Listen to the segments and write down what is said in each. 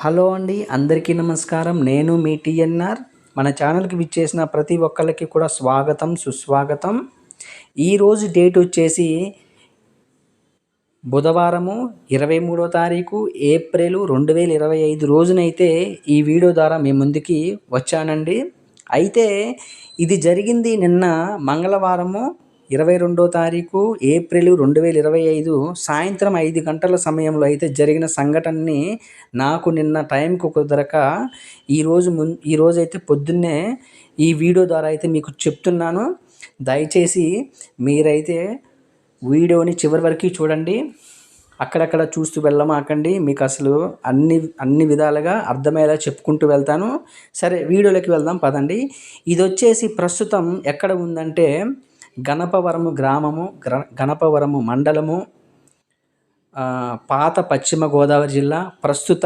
Hello అండి, అందరికీ నమస్కారం. నేను మీ టీఎన్ఆర్. మన ఛానల్కి విచ్చేసిన ప్రతి ఒక్కరికి కూడా స్వాగతం, సుస్వాగతం. ఈరోజు డేట్ వచ్చేసి బుధవారము 23వ తారీఖు ఏప్రిల్ 2025 రోజునైతే ఈ వీడియో ద్వారా మీ ముందుకి వచ్చానండి. అయితే ఇది జరిగింది నిన్న మంగళవారము 22వ తారీఖు ఏప్రిల్ 2025 సాయంత్రం 5 గంటల సమయంలో అయితే జరిగిన సంఘటనని నాకు నిన్న టైంకు కుదరక ఈరోజైతే పొద్దున్నే ఈ వీడియో ద్వారా అయితే మీకు చెప్తున్నాను. దయచేసి మీరైతే వీడియోని చివరి వరకు చూడండి. అక్కడక్కడ చూస్తూ వెళ్ళమాకండి. మీకు అసలు అన్ని విధాలుగా అర్థమయ్యేలా చెప్పుకుంటూ వెళ్తాను. సరే, వీడియోలోకి వెళ్దాం పదండి. ఇది వచ్చేసి ప్రస్తుతం ఎక్కడ ఉందంటే గణపవరము గ్రామము, గణపవరము మండలము, పాత పశ్చిమ గోదావరి జిల్లా, ప్రస్తుత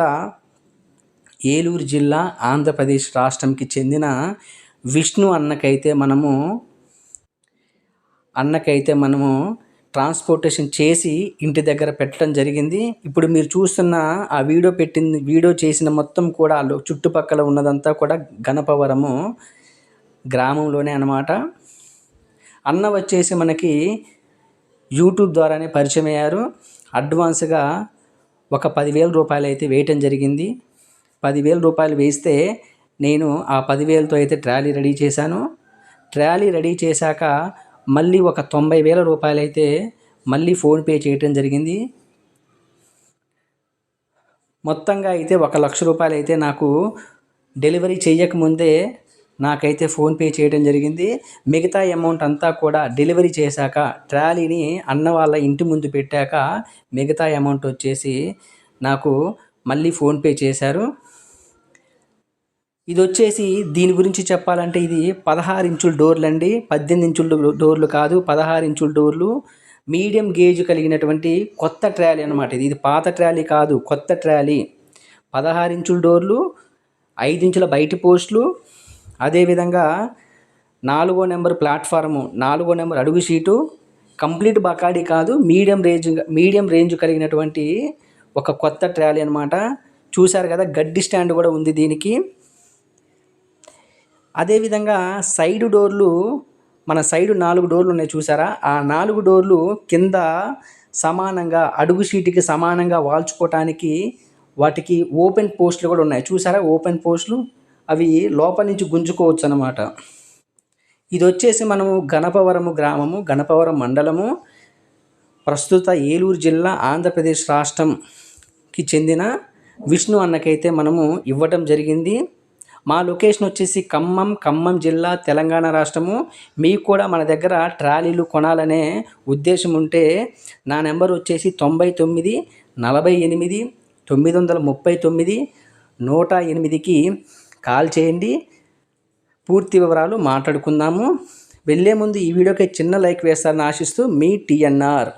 ఏలూరు జిల్లా, ఆంధ్రప్రదేశ్ రాష్ట్రంకి చెందిన విష్ణు అన్నకైతే మనము ట్రాన్స్పోర్టేషన్ చేసి ఇంటి దగ్గర పెట్టడం జరిగింది. ఇప్పుడు మీరు చూస్తున్న ఆ వీడియో చేసిన మొత్తం కూడా చుట్టుపక్కల ఉన్నదంతా కూడా గణపవరము గ్రామంలోనే అన్నమాట. అన్న వచ్చేసి మనకి యూట్యూబ్ ద్వారానే పరిచయం అయ్యారు. అడ్వాన్స్గా ఒక 10,000 రూపాయలు అయితే వేయటం జరిగింది. 10,000 రూపాయలు వేస్తే నేను ఆ 10,000తో అయితే ట్రాలీ రెడీ చేశాను. ట్రాలీ రెడీ చేశాక మళ్ళీ ఒక 90,000 రూపాయలు అయితే మళ్ళీ ఫోన్పే చేయటం జరిగింది. మొత్తంగా అయితే 1,00,000 రూపాయలు అయితే నాకు డెలివరీ చేయకముందే నాకైతే ఫోన్పే చేయడం జరిగింది. మిగతా అమౌంట్ అంతా కూడా డెలివరీ చేశాక, ట్రాలీని అన్న వాళ్ళ ఇంటి ముందు పెట్టాక మిగతా అమౌంట్ వచ్చేసి నాకు మళ్ళీ ఫోన్పే చేశారు. ఇది వచ్చేసి దీని గురించి చెప్పాలంటే ఇది 16 ఇంచుల డోర్లు అండి. 18 ఇంచుల డోర్లు కాదు, 16 ఇంచుల డోర్లు. మీడియం గేజ్ కలిగినటువంటి కొత్త ట్రాలీ అనమాట. ఇది పాత ట్రాలీ కాదు, కొత్త ట్రాలీ. 16 ఇంచుల డోర్లు, 5 ఇంచుల బయటి పోస్టులు, అదేవిధంగా 4వ నెంబర్ ప్లాట్ఫారము, 4వ నెంబర్ అడుగు షీటు. కంప్లీట్ బకాడీ కాదు, మీడియం రేంజ్ కలిగినటువంటి ఒక కొత్త ట్రాలీ అనమాట. చూశారు కదా, గడ్డి స్టాండ్ కూడా ఉంది దీనికి. అదేవిధంగా సైడ్ డోర్లు, మన సైడ్ 4 డోర్లు ఉన్నాయి చూసారా, ఆ 4 డోర్లు కింద సమానంగా అడుగు షీట్కి సమానంగా వాల్చుకోవటానికి వాటికి ఓపెన్ పోస్టులు కూడా ఉన్నాయి చూసారా. ఓపెన్ పోస్టులు అవి లోపల నుంచి గుంజుకోవచ్చు అన్నమాట. ఇది వచ్చేసి మనము గణపవరము గ్రామము, గణపవరం మండలము, ప్రస్తుత ఏలూరు జిల్లా, ఆంధ్రప్రదేశ్ రాష్ట్రంకి చెందిన విష్ణు అన్నకైతే మనము ఇవ్వటం జరిగింది. మా లొకేషన్ వచ్చేసి ఖమ్మం జిల్లా, తెలంగాణ రాష్ట్రము. మీకు కూడా మన దగ్గర ట్రాలీలు కొనాలనే ఉద్దేశం ఉంటే నా నెంబర్ వచ్చేసి 99 48 939 108కి కాల్ చేయండి. పూర్తి వివరాలు మాట్లాడుకుందాము. వెళ్ళే ముందు ఈ వీడియోకి చిన్న లైక్ వేస్తారని ఆశిస్తూ మీ టీఎన్ఆర్.